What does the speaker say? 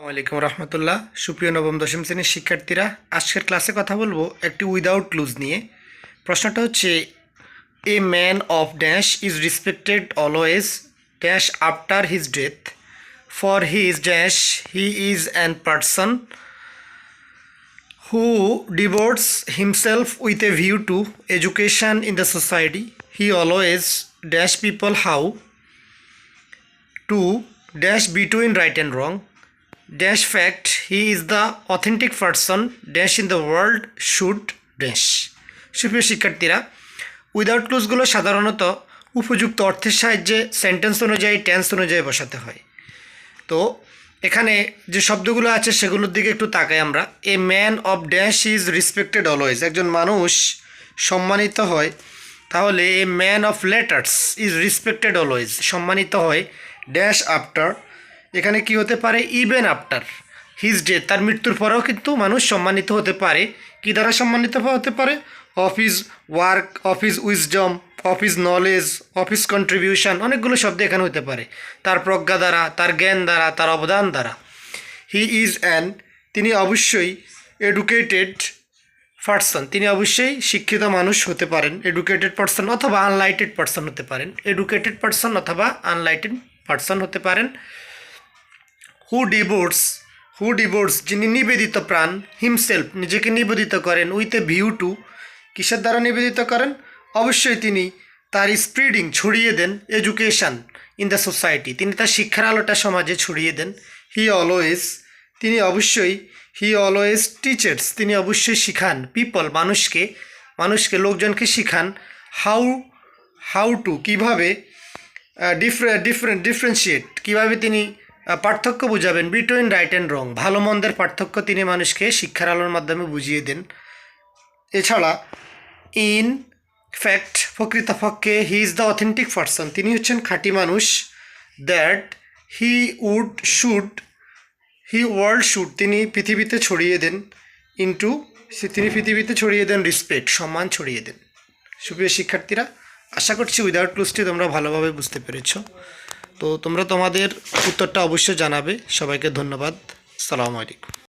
ওয়ালাইকুম রহমতুল্লাহ। সুপ্রিয় নবম দশম শ্রেণীর শিক্ষার্থীরা, আজকের ক্লাসে কথা বলবো একটি উইদাউট ক্লুজ নিয়ে। প্রশ্নটা হচ্ছে, a man of dash is respected always dash after his death for his dash he is an person who devotes himself with a view to education in the society. He always dash people how to dash between right and wrong dash fact he is the authentic person dash in the world should dash. সুপ্রিয় শিক্ষার্থীরা, without ক্লোজগুলো সাধারণত উপযুক্ত অর্থের সাহায্যে sentence অনুযায়ী tense অনুযায়ী বসাতে হয়। তো এখানে যে শব্দগুলো আছে সেগুলোর দিকে একটু তাকাই আমরা। A man of dash is respected always, একজন মানুষ সম্মানিত হয়। তাহলে a man of letters is respected always সম্মানিত হয় ড্যাশ আফটার, এখানে কি হতে পারে, ইভেন আফটার হিজ ডেথ, তার মৃত্যুর পরেও কিন্তু মানুষ সম্মানিত হতে পারে। কি দ্বারা সম্মানিত হতে পারে? Of his work, of his wisdom, of his knowledge, of his contribution, অনেকগুলো শব্দ এখানে হতে পারে। তার প্রজ্ঞা দ্বারা, তার জ্ঞান দ্বারা, তার অবদান দ্বারা। হি ইজ অ্যান, তিনি অবশ্যই এডুকেটেড পার্সন, তিনি অবশ্যই শিক্ষিত মানুষ হতে পারেন। এডুকেটেড পার্সন অথবা আনলাইটেড পার্সন হতে পারেন। এডুকেটেড পার্সন অথবা আনলাইটেড পার্সন হতে পারেন। হু ডিভোটস যিনি নিবেদিত প্রাণ, হিমসেলফ নিজেকে নিবেদিত করেন, উইথ এ ভিউ টু কিসের দ্বারা নিবেদিত করেন? অবশ্যই তিনি তার স্প্রিডিং ছড়িয়ে দেন এডুকেশান ইন দ্য সোসাইটি, তিনি তার শিক্ষার আলোটা সমাজে ছড়িয়ে দেন। হি অলওয়েজ টিচার্স তিনি অবশ্যই শিখান, পিপল মানুষকে লোকজনকে শিখান, হাউ টু কীভাবে, ডিফারেন্সিয়েট কীভাবে তিনি পার্থক্য বুঝাবেন, বিটুইন রাইট অ্যান্ড রং ভালো মন্দের পার্থক্য তিনি মানুষকে শিক্ষার আলোর মাধ্যমে বুঝিয়ে দেন। এছাড়া ইন ফ্যাক্ট প্রকৃতপক্ষে he is the authentic person, তিনি হচ্ছেন খাঁটি মানুষ। দ্যাট ওয়ার্ল্ড শুড তিনি পৃথিবীতে ছড়িয়ে দেন, তিনি পৃথিবীতে ছড়িয়ে দেন রেসপেক্ট, সম্মান ছড়িয়ে দেন। সুপ্রিয় শিক্ষার্থীরা, আশা করছি উইদাউট ক্লুজটি তোমরা ভালোভাবে বুঝতে পেরেছো। তো তোমরা তোমাদের উত্তরটা অবশ্যই জানাবে। সবাইকে ধন্যবাদ। আসসালামু আলাইকুম।